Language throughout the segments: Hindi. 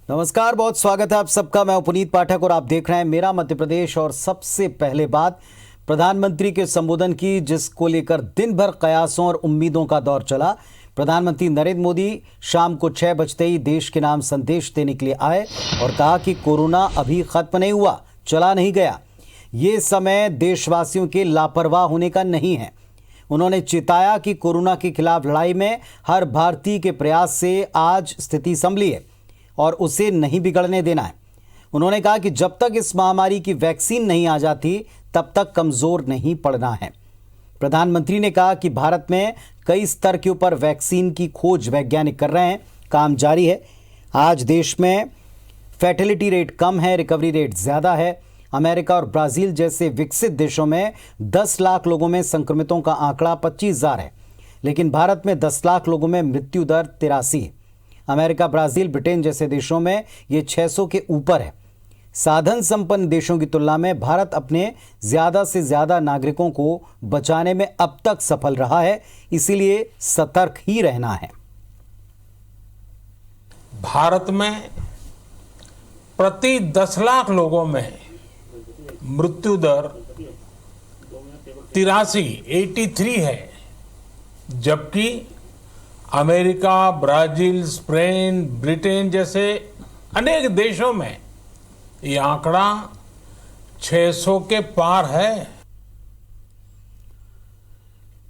नमस्कार, बहुत स्वागत है आप सबका। मैं पुनीत पाठक और आप देख रहे हैं मेरा मध्य प्रदेश। और सबसे पहले बात प्रधानमंत्री के संबोधन की, जिसको लेकर दिन भर कयासों और उम्मीदों का दौर चला। प्रधानमंत्री नरेंद्र मोदी शाम को 6 बजते ही देश के नाम संदेश देने के लिए आए और कहा कि कोरोना अभी खत्म नहीं हुआ, चला नहीं गया। ये समय देशवासियों के लापरवाह होने का नहीं है। उन्होंने चेताया कि कोरोना के खिलाफ लड़ाई में हर भारतीय के प्रयास से आज स्थिति संभली है और उसे नहीं बिगड़ने देना है। उन्होंने कहा कि जब तक इस महामारी की वैक्सीन नहीं आ जाती तब तक कमजोर नहीं पड़ना है। प्रधानमंत्री ने कहा कि भारत में कई स्तर के ऊपर वैक्सीन की खोज वैज्ञानिक कर रहे हैं, काम जारी है। आज देश में फैटेलिटी रेट कम है, रिकवरी रेट ज्यादा है। अमेरिका और ब्राजील जैसे विकसित देशों में 10 लाख लोगों में संक्रमितों का आंकड़ा 25,000 है, लेकिन भारत में 10 लाख लोगों में मृत्यु दर 83 है। अमेरिका, ब्राजील, ब्रिटेन जैसे देशों में ये 600 के ऊपर है। साधन संपन्न देशों की तुलना में भारत अपने ज्यादा से ज्यादा नागरिकों को बचाने में अब तक सफल रहा है, इसीलिए सतर्क ही रहना है। भारत में प्रति 10 लाख लोगों में मृत्यु दर 83 है, जबकि अमेरिका, ब्राजील, स्पेन, ब्रिटेन जैसे अनेक देशों में ये आंकड़ा 600 के पार है।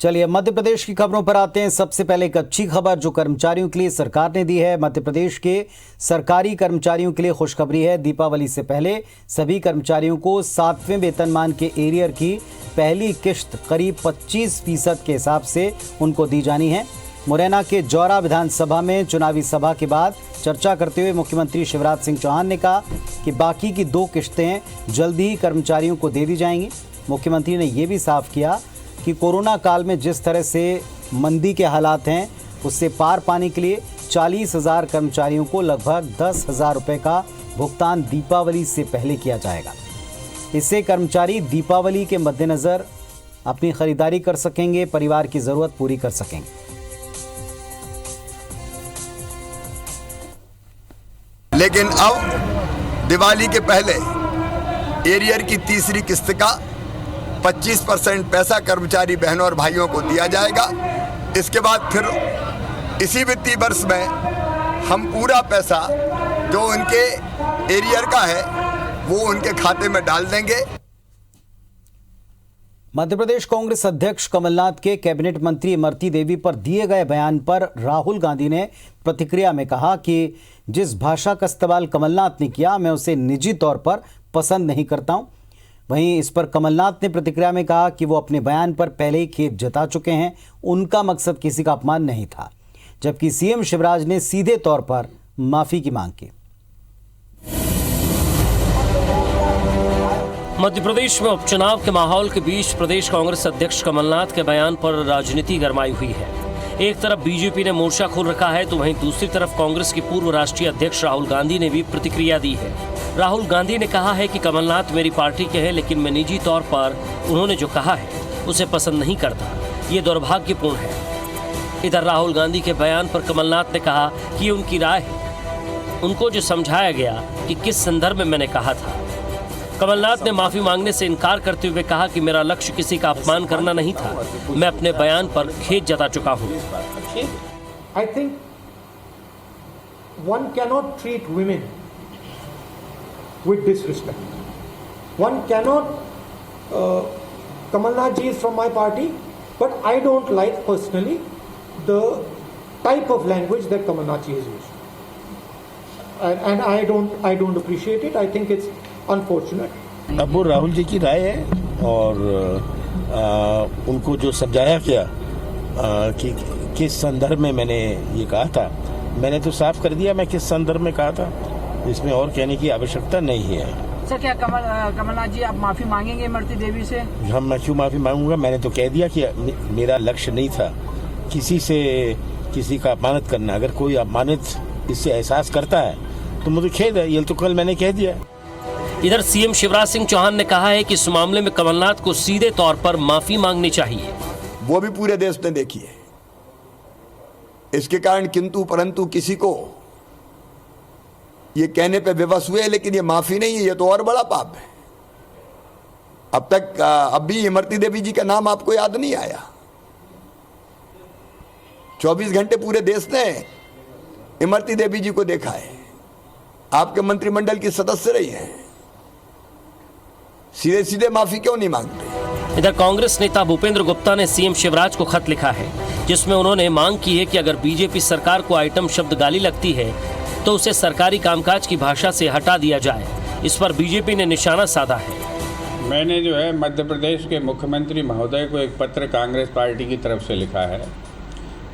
चलिए मध्य प्रदेश की खबरों पर आते हैं। सबसे पहले एक अच्छी खबर जो कर्मचारियों के लिए सरकार ने दी है। मध्य प्रदेश के सरकारी कर्मचारियों के लिए खुशखबरी है। दीपावली से पहले सभी कर्मचारियों को 7वें वेतनमान के एरियर की पहली किश्त करीब 25% के हिसाब से उनको दी जानी है। मुरैना के जौरा विधानसभा में चुनावी सभा के बाद चर्चा करते हुए मुख्यमंत्री शिवराज सिंह चौहान ने कहा कि बाकी की 2 किश्तें जल्द ही कर्मचारियों को दे दी जाएंगी। मुख्यमंत्री ने यह भी साफ किया कि कोरोना काल में जिस तरह से मंदी के हालात हैं, उससे पार पाने के लिए 40,000 कर्मचारियों को लगभग 10,000 रुपये का भुगतान दीपावली से पहले किया जाएगा। इससे कर्मचारी दीपावली के मद्देनज़र अपनी खरीदारी कर सकेंगे, परिवार की ज़रूरत पूरी कर सकेंगे। लेकिन अब दिवाली के पहले एरियर की तीसरी किस्त का 25% पैसा कर्मचारी बहनों और भाइयों को दिया जाएगा। इसके बाद फिर इसी वित्तीय वर्ष में हम पूरा पैसा जो उनके एरियर का है वो उनके खाते में डाल देंगे। मध्य प्रदेश कांग्रेस अध्यक्ष कमलनाथ के कैबिनेट मंत्री इमरती देवी पर दिए गए बयान पर राहुल गांधी ने प्रतिक्रिया में कहा कि जिस भाषा का इस्तेमाल कमलनाथ ने किया, मैं उसे निजी तौर पर पसंद नहीं करता हूं। वहीं इस पर कमलनाथ ने प्रतिक्रिया में कहा कि वो अपने बयान पर पहले ही खेद जता चुके हैं, उनका मकसद किसी का अपमान नहीं था। जबकि सीएम शिवराज ने सीधे तौर पर माफी की मांग की। मध्य प्रदेश में उपचुनाव के माहौल के बीच प्रदेश कांग्रेस अध्यक्ष कमलनाथ के बयान पर राजनीति गरमाई हुई है। एक तरफ बीजेपी ने मोर्चा खोल रखा है, तो वहीं दूसरी तरफ कांग्रेस के पूर्व राष्ट्रीय अध्यक्ष राहुल गांधी ने भी प्रतिक्रिया दी है। राहुल गांधी ने कहा है कि कमलनाथ मेरी पार्टी के हैं, लेकिन मैं निजी तौर पर उन्होंने जो कहा है उसे पसंद नहीं करता। ये दुर्भाग्यपूर्ण है। इधर राहुल गांधी के बयान पर कमलनाथ ने कहा कि ये उनकी राय है, उनको जो समझाया गया कि किस संदर्भ में मैंने कहा था। कमलनाथ ने माफी मांगने से इनकार करते हुए कहा कि मेरा लक्ष्य किसी का अपमान करना नहीं था, मैं अपने बयान पर खेद जता चुका हूं। I think one cannot treat women with disrespect. One cannot. Kamalnath ji is from my party, but I don't like personally the type of language that Kamalnath ji has used, and I don't appreciate it. I think it's unfortunate. अब वो राहुल जी की राय है और उनको जो समझाया गया कि किस संदर्भ में मैंने ये कहा था, मैंने तो साफ कर दिया मैं किस संदर्भ में कहा था। इसमें और कहने की आवश्यकता नहीं है। सर, क्या कमलनाथ जी आप माफी मांगेंगे इमरती देवी से? हम मैं क्यों माफी मांगूंगा? मैंने तो कह दिया कि मेरा लक्ष्य नहीं था किसी का अपमानित करना। अगर कोई अपमानित इससे एहसास करता है तो मुझे खेद है, ये तो कल मैंने कह दिया। इधर सीएम शिवराज सिंह चौहान ने कहा है कि इस मामले में कमलनाथ को सीधे तौर पर माफी मांगनी चाहिए। वो भी पूरे देश ने देखी है। इसके कारण किंतु परंतु किसी को ये कहने पे विवश हुए, लेकिन ये माफी नहीं है, ये तो और बड़ा पाप है। अब तक अब भी इमरती देवी जी का नाम आपको याद नहीं आया। 24 घंटे पूरे देश ने इमरती देवी जी को देखा है, आपके मंत्रिमंडल की सदस्य रही हैं, सीधे सीधे माफी क्यों नहीं मांगते? इधर कांग्रेस नेता भूपेंद्र गुप्ता ने सीएम शिवराज को खत लिखा है, जिसमें उन्होंने मांग की है कि अगर बीजेपी सरकार को आइटम शब्द गाली लगती है तो उसे सरकारी कामकाज की भाषा से हटा दिया जाए। इस पर बीजेपी ने निशाना साधा है। मैंने जो है मध्य प्रदेश के मुख्यमंत्री महोदय को एक पत्र कांग्रेस पार्टी की तरफ से लिखा है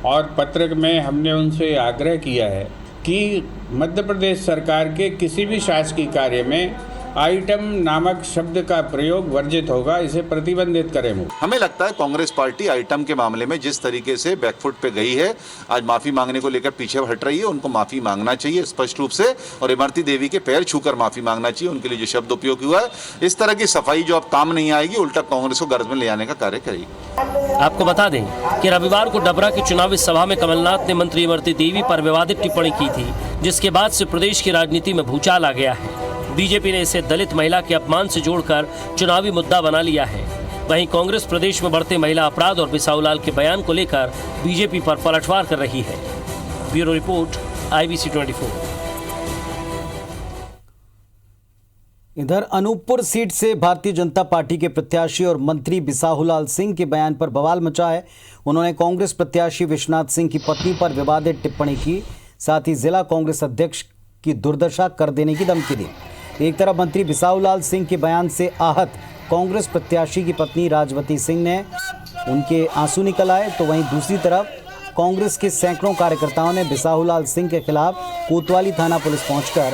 और पत्र में हमने उनसे आग्रह किया है कि मध्य प्रदेश सरकार के किसी भी शासकीय कार्य में आइटम नामक शब्द का प्रयोग वर्जित होगा, इसे प्रतिबंधित करें। हमें लगता है कांग्रेस पार्टी आइटम के मामले में जिस तरीके से बैकफुट पे गई है, आज माफी मांगने को लेकर पीछे हट रही है, उनको माफी मांगना चाहिए स्पष्ट रूप से, और इमरती देवी के पैर छूकर माफी मांगना चाहिए। उनके लिए जो शब्द उपयोग हुआ है, इस तरह की सफाई जो अब काम नहीं आएगी, उल्टा कांग्रेस को गर्ज में ले आने का कार्य करेगी। आपको बता दें कि रविवार को डबरा की चुनावी सभा में कमलनाथ ने मंत्री इमरती देवी पर विवादित टिप्पणी की थी, जिसके बाद से प्रदेश की राजनीति में भूचाल आ गया है। बीजेपी ने इसे दलित महिला के अपमान से जोड़कर चुनावी मुद्दा बना लिया है। वहीं कांग्रेस प्रदेश में बढ़ते महिला अपराध और बिसाहूलाल के बयान को लेकर बीजेपी पर पलटवार कर रही है। Bureau report, IBC 24। इधर अनूपपुर सीट से भारतीय जनता पार्टी के प्रत्याशी और मंत्री बिसाहूलाल सिंह के बयान पर बवाल मचा है। उन्होंने कांग्रेस प्रत्याशी विश्वनाथ सिंह की पत्नी पर विवादित टिप्पणी की, साथ ही जिला कांग्रेस अध्यक्ष की दुर्दशा कर देने की धमकी दी। एक तरफ मंत्री बिसाहूलाल सिंह के बयान से आहत कांग्रेस प्रत्याशी की पत्नी राजवती सिंह ने उनके आंसू निकल आए, तो वहीं दूसरी तरफ कांग्रेस के सैकड़ों कार्यकर्ताओं ने बिसाहूलाल सिंह के खिलाफ कोतवाली थाना पुलिस पहुंचकर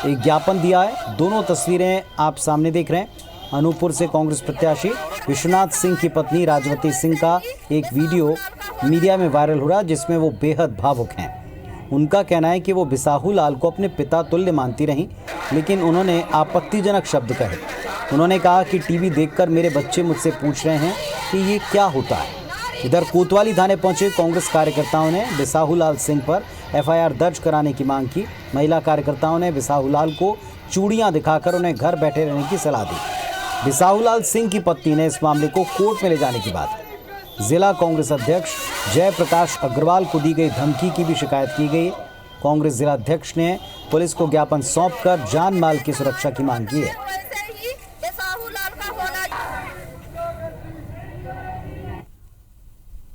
एक ज्ञापन दिया है। दोनों तस्वीरें आप सामने देख रहे हैं। अनूपपुर से कांग्रेस प्रत्याशी विश्वनाथ सिंह की पत्नी राजवती सिंह का एक वीडियो मीडिया में वायरल हो रहा है, जिसमें वो बेहद भावुक हैं। उनका कहना है कि वो बिसाहूलाल को अपने पिता तुल्य मानती रहीं, लेकिन उन्होंने आपत्तिजनक शब्द कहे। उन्होंने कहा कि टीवी देखकर मेरे बच्चे मुझसे पूछ रहे हैं कि ये क्या होता है। इधर कोतवाली थाने पहुंचे कांग्रेस कार्यकर्ताओं ने बिसाहूलाल सिंह पर FIR दर्ज कराने की मांग की। महिला कार्यकर्ताओं ने बिसाहूलाल को चूड़ियां दिखाकर उन्हें घर बैठे रहने की सलाह दी। बिसाहूलाल सिंह की पत्नी ने इस मामले को कोर्ट में ले जाने की बात की। जिला कांग्रेस अध्यक्ष जयप्रकाश अग्रवाल को दी गई धमकी की भी शिकायत की गई। कांग्रेस जिला अध्यक्ष ने पुलिस को ज्ञापन सौंपकर जान माल की सुरक्षा की मांग की है।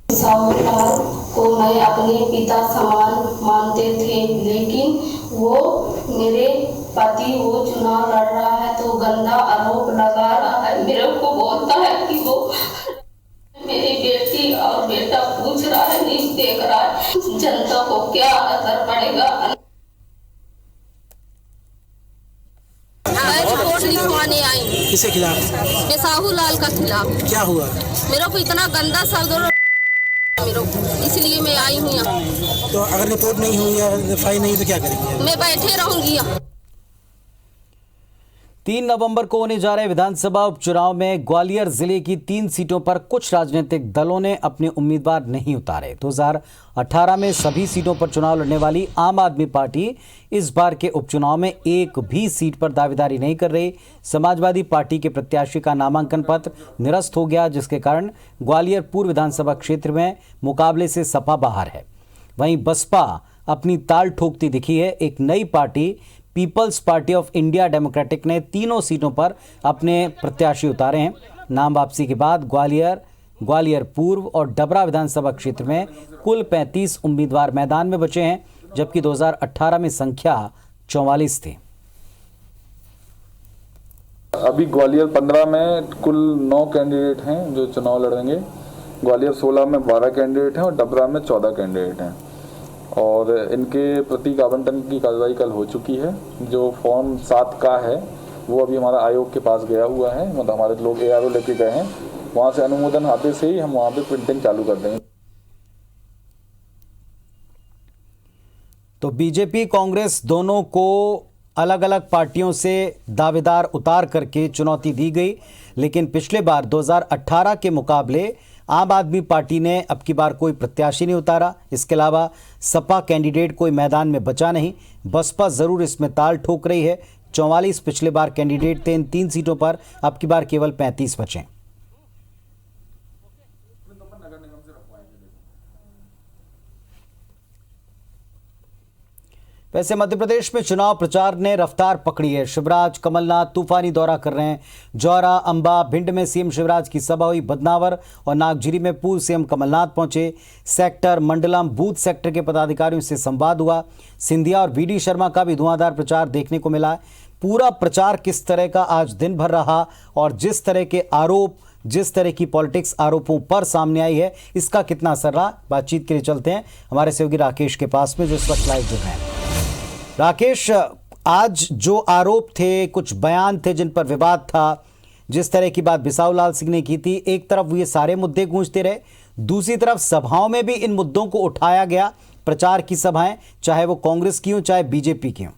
बिसाहूलाल को मैं अपने पिता समान मानते थे, लेकिन वो मेरे पति वो चुनाव लड़ रहा है तो गंदा आरोप लगा रहा है। मेरे को बोलता है कि वो मेरी बेटी और बेटा पूछ रहा है, न्यूज़ देख रहा है, जनता को क्या असर पड़ेगा। रिपोर्ट लिखवाने आई। किसके खिलाफ? बिसाहूलाल का खिलाफ। क्या हुआ? मेरे को इतना गंदा शब्द, इसलिए मैं आई हूँ यहाँ। तो अगर रिपोर्ट नहीं हुई या FIR नहीं तो क्या करेंगे? मैं बैठे रहूंगी यहाँ। 3 नवंबर को होने जा रहे विधानसभा उपचुनाव में ग्वालियर जिले की 3 सीटों पर कुछ राजनीतिक दलों ने अपने उम्मीदवार नहीं उतारे। 2018 में सभी सीटों पर चुनाव लड़ने वाली आम आदमी पार्टी इस बार के उपचुनाव में एक भी सीट पर दावेदारी नहीं कर रही। समाजवादी पार्टी के प्रत्याशी का नामांकन पत्र निरस्त हो गया, जिसके कारण ग्वालियर पूर्व विधानसभा क्षेत्र में मुकाबले से सपा बाहर है। वहीं बसपा अपनी ताल ठोकती दिखी है। एक नई party people's party of India democratic ने तीनों सीटों पर अपने प्रत्याशी उतारे हैं। नाम वापसी के बाद ग्वालियर पूर्व और डबरा विधानसभा क्षेत्र में कुल 35 उम्मीदवार मैदान में बचे हैं, जबकि 2018 में संख्या 44 थी। अभी ग्वालियर 15 में कुल 9 कैंडिडेट हैं जो चुनाव लड़ेंगे। ग्वालियर 16 में 12 कैंडिडेट हैं और डबरा में 14 कैंडिडेट हैं, और इनके प्रतीक आवंटन की कार्रवाई कल हो चुकी है। जो फॉर्म 7 का है वो अभी हमारा आयोग के पास गया हुआ है, मतलब हमारे लोग ARO लेके गए हैं, वहाँ से अनुमोदन आते से ही हम वहाँ पे प्रिंटिंग चालू कर देंगे। तो बीजेपी कांग्रेस दोनों को अलग अलग पार्टियों से दावेदार उतार करके चुनौती दी गई, लेकिन पिछले बार 2018 के मुकाबले आम आदमी पार्टी ने अब की बार कोई प्रत्याशी नहीं उतारा। इसके अलावा सपा कैंडिडेट कोई मैदान में बचा नहीं। बसपा जरूर इसमें ताल ठोक रही है। 44 पिछले बार कैंडिडेट थे इन 3 सीटों पर, अब की बार केवल 35 बचे। वैसे मध्य प्रदेश में चुनाव प्रचार ने रफ्तार पकड़ी है। शिवराज कमलनाथ तूफानी दौरा कर रहे हैं। जौरा, अंबा, भिंड में सीएम शिवराज की सभा हुई। बदनावर और नागझिरी में पूर्व सीएम कमलनाथ पहुंचे। सेक्टर, मंडलम, बूथ सेक्टर के पदाधिकारियों से संवाद हुआ। सिंधिया और वीडी शर्मा का भी धुआंधार प्रचार देखने को मिला। पूरा प्रचार किस तरह का आज दिन भर रहा और जिस तरह के आरोप, जिस तरह की पॉलिटिक्स आरोपों पर सामने आई है, इसका कितना असर रहा, बातचीत के लिए चलते हैं हमारे सहयोगी राकेश के पास में, जो इस वक्त लाइव जुड़ रहे हैं। राकेश, आज जो आरोप थे, कुछ बयान थे जिन पर विवाद था, जिस तरह की बात बिसाहू लाल सिंह ने की थी, एक तरफ ये सारे मुद्दे गूंजते रहे, दूसरी तरफ सभाओं में भी इन मुद्दों को उठाया गया। प्रचार की सभाएं, चाहे वो कांग्रेस की हो चाहे बीजेपी की हो।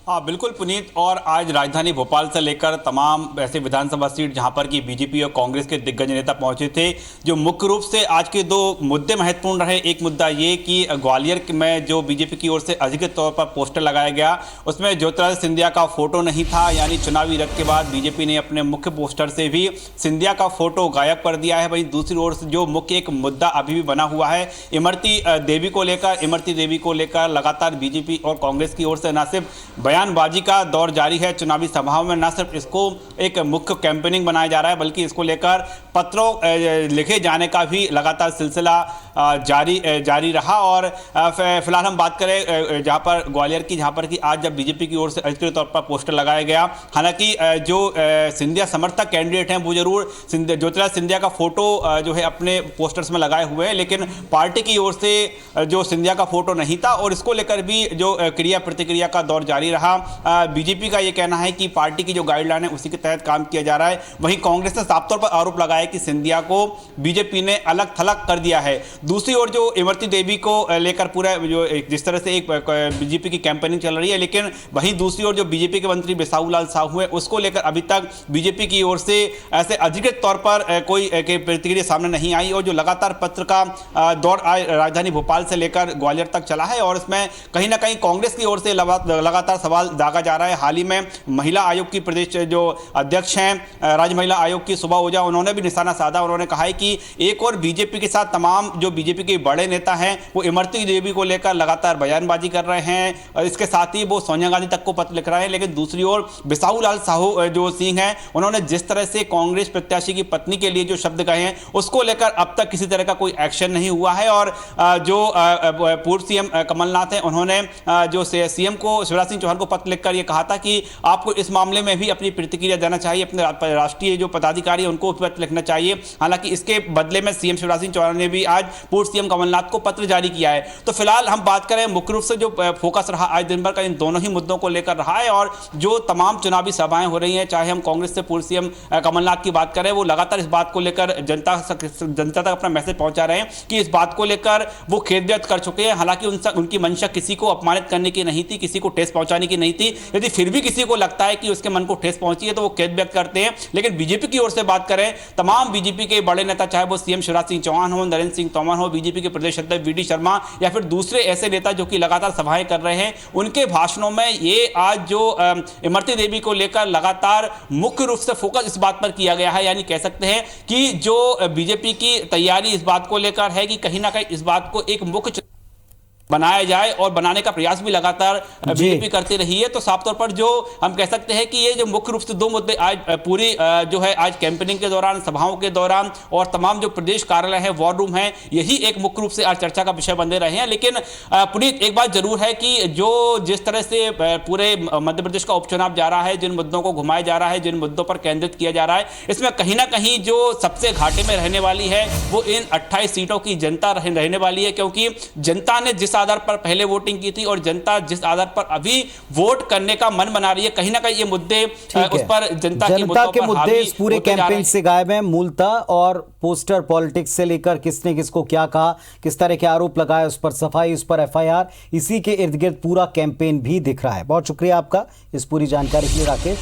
हाँ बिल्कुल पुनीत, और आज राजधानी भोपाल से लेकर तमाम ऐसे विधानसभा सीट जहां पर कि बीजेपी और कांग्रेस के दिग्गज नेता पहुंचे थे, जो मुख्य रूप से आज के 2 मुद्दे महत्वपूर्ण रहे। एक मुद्दा ये कि ग्वालियर में जो बीजेपी की ओर से अधिकृत तौर पर पोस्टर लगाया गया, उसमें ज्योतिरादित्य सिंधिया का फोटो नहीं था, यानी चुनावी रथ के बाद बीजेपी ने अपने मुख्य पोस्टर से भी सिंधिया का फोटो गायब कर दिया है। वहीं दूसरी ओर से जो मुख्य एक मुद्दा अभी भी बना हुआ है इमरती देवी को लेकर लगातार बीजेपी और कांग्रेस की ओर से न सिर्फ बयानबाजी का दौर जारी है चुनावी सभाओं में, न सिर्फ इसको एक मुख्य कैंपेनिंग बनाया जा रहा है, बल्कि इसको लेकर पत्रों लिखे जाने का भी लगातार सिलसिला जारी रहा। और फिलहाल हम बात करें जहां पर ग्वालियर की, जहां पर कि आज जब बीजेपी की ओर से अधिकृत तौर पर पोस्टर लगाया गया, हालांकि जो सिंधिया समर्थक कैंडिडेट हैं वो जरूर ज्योतिरादित्य सिंधिया का फोटो जो है अपने पोस्टर्स में लगाए हुए हैं, लेकिन पार्टी की ओर से जो सिंधिया का फोटो नहीं था और इसको लेकर भी जो क्रिया प्रतिक्रिया का दौर जारी रहा। बीजेपी का यह कहना है कि पार्टी की जो गाइडलाइन है उसी के तहत काम किया जा रहा है। वहीं कांग्रेस ने साफ तौर पर आरोप लगाया कि सिंधिया को बीजेपी ने अलग थलग कर दिया है। दूसरी ओर जो इमरती देवी को लेकर पूरा जो जिस तरह से एक बीजेपी की कैंपेनिंग चल रही है, लेकिन वहीं दूसरी ओर जो बीजेपी के मंत्री बिसाहू लाल साहू है, उसको लेकर अभी तक बीजेपी की ओर से ऐसे अधिकृत तौर पर कोई प्रतिक्रिया सामने नहीं आई। और जो लगातार पत्र का दौर राजधानी भोपाल से लेकर ग्वालियर तक चला है और इसमें कहीं ना कहीं कांग्रेस की ओर से लगातार सवाल दागा जा रहा है। हाल ही में महिला आयोग की प्रदेश जो अध्यक्ष हैं राज्य महिला आयोग की सुबह ओझा, उन्होंने भी निशाना साधा। उन्होंने कहा है कि एक और बीजेपी के साथ तमाम जो बीजेपी के बड़े नेता हैं वो इमरती देवी को लेकर लगातार बयानबाजी कर रहे हैं और इसके साथ ही वो सोनिया गांधी तक को पत्र लिख रहे हैं। लेकिन दूसरी ओर बिसाहू लाल साहू जो सिंह हैं, उन्होंने जिस तरह से कांग्रेस प्रत्याशी की पत्नी के लिए जो शब्द कहे हैं उसको लेकर अब तक किसी तरह का कोई एक्शन नहीं हुआ है। और जो पूर्व सीएम कमलनाथ हैं, उन्होंने जो सीएम को शिवराज सिंह चौहान को पत्र लिखकर यह कहा था कि आपको इस मामले में भी अपनी प्रतिक्रिया देना चाहिए, अपने राष्ट्रीय जो पदाधिकारी उनको पत्र लिखना चाहिए। हालांकि इसके बदले में सीएम शिवराज सिंह चौहान ने भी आज पूर्व सीएम कमलनाथ को पत्र जारी किया है। तो फिलहाल हम बात करें मुख्य रूप से जो फोकस रहा आज दिन भर का इन दोनों ही मुद्दों को लेकर रहा है। और जो तमाम चुनावी सभाएं हो रही हैं, चाहे हम कांग्रेस से पूर्व सीएम कमलनाथ की बात करें, वो लगातार इस बात को लेकर जनता तक अपना मैसेज पहुंचा रहे हैं कि इस बात को लेकर वो खेद व्यक्त कर चुके हैं। हालांकि उनकी मंशा किसी को अपमानित करने की नहीं थी, किसी को ठेस पहुंचाने की नहीं थी। यदि फिर भी किसी को लगता है कि उसके मन को ठेस पहुंची है तो वो खेद व्यक्त करते हैं। लेकिन बीजेपी की ओर से बात करें, तमाम बीजेपी के बड़े नेता, चाहे वो सीएम शिवराज सिंह चौहान हो, नरेंद्र सिंह तोमर हो, बीजेपी के प्रदेश अध्यक्ष वीडी शर्मा या फिर दूसरे ऐसे नेता जो कि लगातार सभाएं कर रहे हैं, उनके भाषणों में ये आज जो इमरती देवी को लेकर लगातार मुख्य रूप से फोकस इस बात पर किया गया है। यानी कह सकते हैं कि जो बीजेपी की तैयारी इस बात को लेकर है कि कहीं ना कहीं इस बात को एक मुख्य बनाया जाए और बनाने का प्रयास भी लगातार बीजेपी करती रही है। तो साफ तौर पर जो हम कह सकते हैं कि ये जो मुख्य रूप से 2 मुद्दे आज पूरी जो है आज कैंपेनिंग के दौरान, सभाओं के दौरान और तमाम जो प्रदेश कार्यालय है, वॉर रूम है, यही एक मुख्य रूप से आज चर्चा का विषय बने रहे हैं। लेकिन पुनीत, एक बात जरूर है कि जो जिस तरह से पूरे मध्य प्रदेश का उपचुनाव जा रहा है, जिन मुद्दों को घुमाया जा रहा है, जिन मुद्दों पर केंद्रित किया जा रहा है, इसमें कहीं ना कहीं जो सबसे घाटे में रहने वाली है वो इन 28 सीटों की जनता रहने वाली है। क्योंकि जनता ने जिस आधार पर पहले वोटिंग की थी और जनता जिस आधार पर अभी वोट करने का मन बना रही है, कहीं ना कहीं ये मुद्दे उस पर जनता के मुद्दे इस पूरे कैंपेन से गायब हैं मूलतः। और पोस्टर पॉलिटिक्स से लेकर किसने किसको क्या कहा, किस तरह के आरोप लगाए, उस पर सफाई, उस पर एफआईआर, इसी के इर्द गिर्द पूरा कैंपेन भी दिख रहा है। बहुत शुक्रिया आपका इस पूरी जानकारी के लिए राकेश।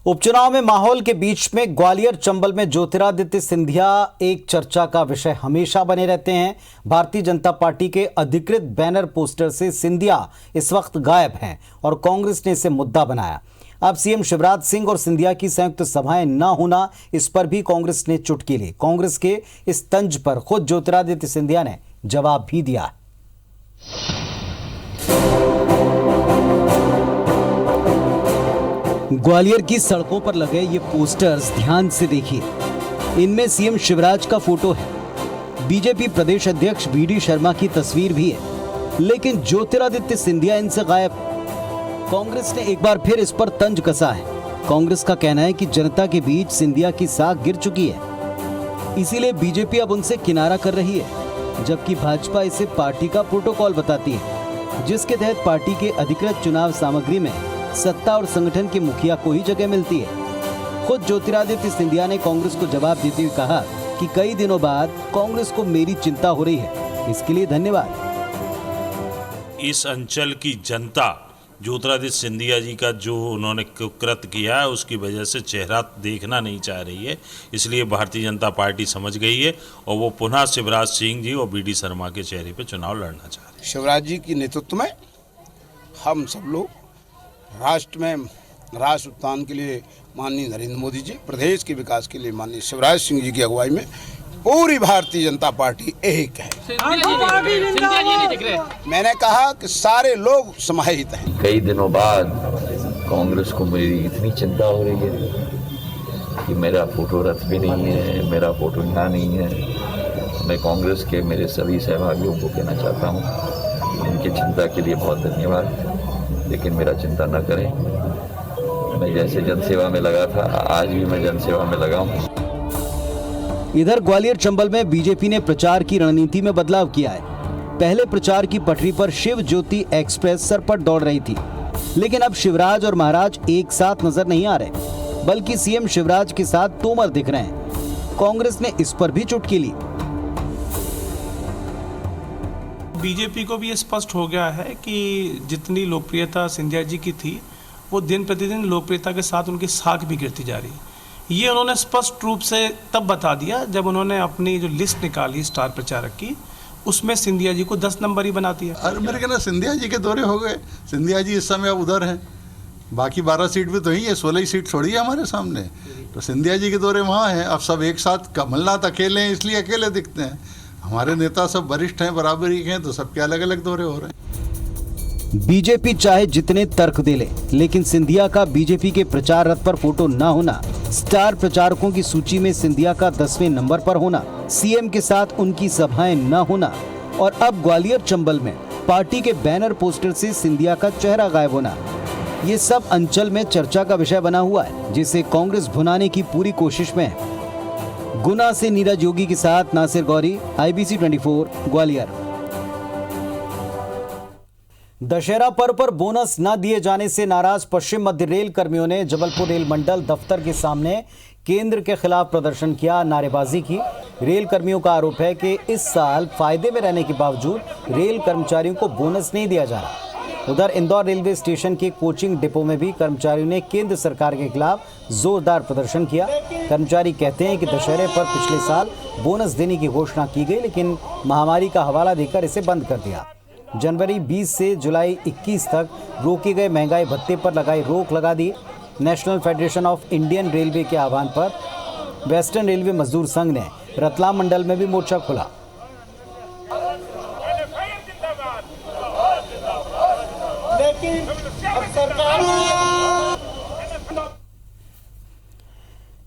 उपचुनाव में माहौल के बीच में ग्वालियर चंबल में ज्योतिरादित्य सिंधिया एक चर्चा का विषय हमेशा बने रहते हैं। भारतीय जनता पार्टी के अधिकृत बैनर पोस्टर से सिंधिया इस वक्त गायब हैं और कांग्रेस ने इसे मुद्दा बनाया। अब सीएम शिवराज सिंह और सिंधिया की संयुक्त सभाएं न होना, इस पर भी कांग्रेस ने चुटकी ली। कांग्रेस के इस तंज पर खुद ज्योतिरादित्य सिंधिया ने जवाब भी दिया। ग्वालियर की सड़कों पर लगे ये पोस्टर्स ध्यान से देखिए। इनमें सीएम शिवराज का फोटो है, बीजेपी प्रदेश अध्यक्ष बीडी शर्मा की तस्वीर भी है, लेकिन ज्योतिरादित्य सिंधिया इनसे गायब। कांग्रेस ने एक बार फिर इस पर तंज कसा है। कांग्रेस का कहना है कि जनता के बीच सिंधिया की साख गिर चुकी है, इसीलिए बीजेपी अब उनसे किनारा कर रही है, जबकि भाजपा इसे पार्टी का प्रोटोकॉल बताती है, जिसके तहत पार्टी के अधिकृत चुनाव सामग्री में सत्ता और संगठन के मुखिया को ही जगह मिलती है। खुद ज्योतिरादित्य सिंधिया ने कांग्रेस को जवाब देते हुए कहा कि कई दिनों बाद कांग्रेस को मेरी चिंता हो रही है, इसके लिए धन्यवाद। इस अंचल की जनता ज्योतिरादित्य सिंधिया जी का जो उन्होंने कृत्य किया है उसकी वजह से चेहरा देखना नहीं चाह रही है, इसलिए भारतीय जनता पार्टी समझ गई है और वो पुनः शिवराज सिंह जी और बीडी शर्मा के चेहरे पर चुनाव लड़ना चाह रहे हैं। शिवराज जी की नेतृत्व में हम सब लोग राष्ट्र उत्थान के लिए माननीय नरेंद्र मोदी जी, प्रदेश के विकास के लिए माननीय शिवराज सिंह जी की अगुवाई में पूरी भारतीय जनता पार्टी एक है। मैंने कहा कि सारे लोग समाहित हैं। कई दिनों बाद कांग्रेस को मेरी इतनी चिंता हो रही है कि मेरा फोटो रथ भी नहीं है, मेरा फोटो यहाँ नहीं है। मैं कांग्रेस के मेरे सभी सहभागियों को कहना चाहता हूँ, उनकी चिंता के लिए बहुत धन्यवाद, लेकिन मेरा चिंता न करें। मैं जैसे जनसेवा में लगा था, आज भी मैं जनसेवा में लगा हूँ। इधर ग्वालियर चंबल में बीजेपी ने प्रचार की रणनीति में बदलाव किया है। पहले प्रचार की पटरी पर शिव ज्योति एक्सप्रेस सरपट दौड़ रही थी, लेकिन अब शिवराज और महाराज एक साथ नजर नहीं आ रहे, बल्कि सीएम शिवराज के साथ तोमर दिख रहे हैं। कांग्रेस ने इस पर भी चुटकी ली। बीजेपी को भी ये स्पष्ट हो गया है कि जितनी लोकप्रियता सिंधिया जी की थी, वो दिन प्रतिदिन लोकप्रियता के साथ उनकी साख भी गिरती जा रही है। ये उन्होंने स्पष्ट रूप से तब बता दिया जब उन्होंने अपनी जो लिस्ट निकाली स्टार प्रचारक की, उसमें सिंधिया जी को 10 नंबर ही बनाती है। अरे मेरे कहना सिंधिया जी के दौरे हो गए। सिंधिया जी इस समय अब उधर हैं, बाकी 12 सीट भी तो ही है, 16 सीट थोड़ी है हमारे सामने। तो सिंधिया जी के दौरे वहाँ हैं। अब सब एक साथ, कमलनाथ अकेले हैं इसलिए अकेले दिखते हैं, हमारे नेता सब वरिष्ठ हैं, बराबरी के हैं, तो सबके अलग अलग दौरे हो रहे हैं। बीजेपी चाहे जितने तर्क दे ले, लेकिन सिंधिया का बीजेपी के प्रचार रथ पर फोटो न होना, स्टार प्रचारकों की सूची में सिंधिया का 10वें नंबर पर होना, सीएम के साथ उनकी सभाएं न होना और अब ग्वालियर चंबल में पार्टी के बैनर पोस्टर से सिंधिया का चेहरा गायब होना, ये सब अंचल में चर्चा का विषय बना हुआ है, जिसे कांग्रेस भुनाने की पूरी कोशिश में है। गुना से नीरज योगी के साथ नासिर गौरी, IBC 24 ग्वालियर। दशहरा पर्व पर बोनस न दिए जाने से नाराज पश्चिम मध्य रेल कर्मियों ने जबलपुर रेल मंडल दफ्तर के सामने केंद्र के खिलाफ प्रदर्शन किया, नारेबाजी की। रेल कर्मियों का आरोप है कि इस साल फायदे में रहने के बावजूद रेल कर्मचारियों को बोनस नहीं दिया जा रहा। उधर इंदौर रेलवे स्टेशन के कोचिंग डिपो में भी कर्मचारियों ने केंद्र सरकार के खिलाफ जोरदार प्रदर्शन किया। कर्मचारी कहते हैं कि दशहरे पर पिछले साल बोनस देने की घोषणा की गई, लेकिन महामारी का हवाला देकर इसे बंद कर दिया। जनवरी 20 से जुलाई 21 तक रोके गए महंगाई भत्ते पर लगाई रोक लगा दी। National federation of Indian railway के आह्वान पर वेस्टर्न रेलवे मजदूर संघ ने रतलाम मंडल में भी मोर्चा खोला।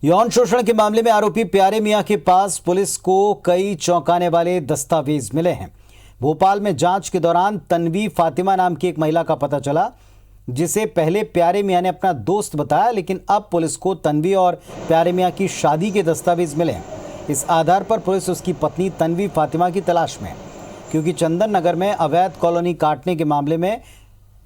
यौन शोषण के मामले में आरोपी प्यारे मियां के पास पुलिस को कई चौंकाने वाले दस्तावेज मिले हैं। भोपाल में जांच के दौरान तन्वी फातिमा नाम की एक महिला का पता चला, जिसे पहले प्यारे मियां ने अपना दोस्त बताया, लेकिन अब पुलिस को तन्वी और प्यारे मियां की शादी के दस्तावेज मिले हैं। इस आधार पर पुलिस उसकी पत्नी तन्वी फातिमा की तलाश में, क्योंकि चंदन नगर में अवैध कॉलोनी काटने के मामले में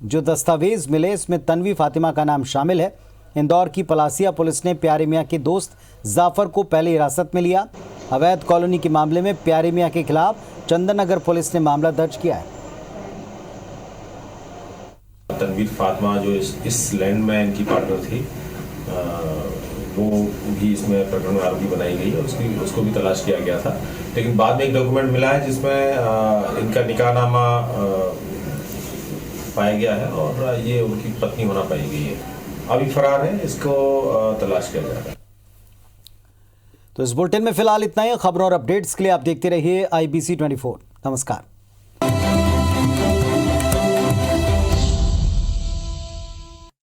जो दस्तावेज मिले इसमें तन्वी फातिमा का नाम शामिल है। इंदौर की पलासिया पुलिस ने प्यारे मियां के दोस्त जाफर को पहले हिरासत में लिया। अवैध कॉलोनी के मामले में प्यारे मियां के खिलाफ चंदन नगर पुलिस ने मामला दर्ज किया है। तनवीर फातिमा जो इस लैंड में इनकी पार्टनर थी, वो भी इसमें प्रकरण में आरोपी बनाई गई है, उसको भी तलाश किया गया था। लेकिन बाद में एक डॉक्यूमेंट मिला है जिसमें इनका निकाहनामा पाया गया है और ये उनकी पत्नी होना पाई गई है। अभी फरार है, इसको तलाश किया जा रहा है। तो इस बुलेटिन में फिलहाल इतना ही। खबरों और अपडेट्स के लिए आप देखते रहिए IBC 24। नमस्कार।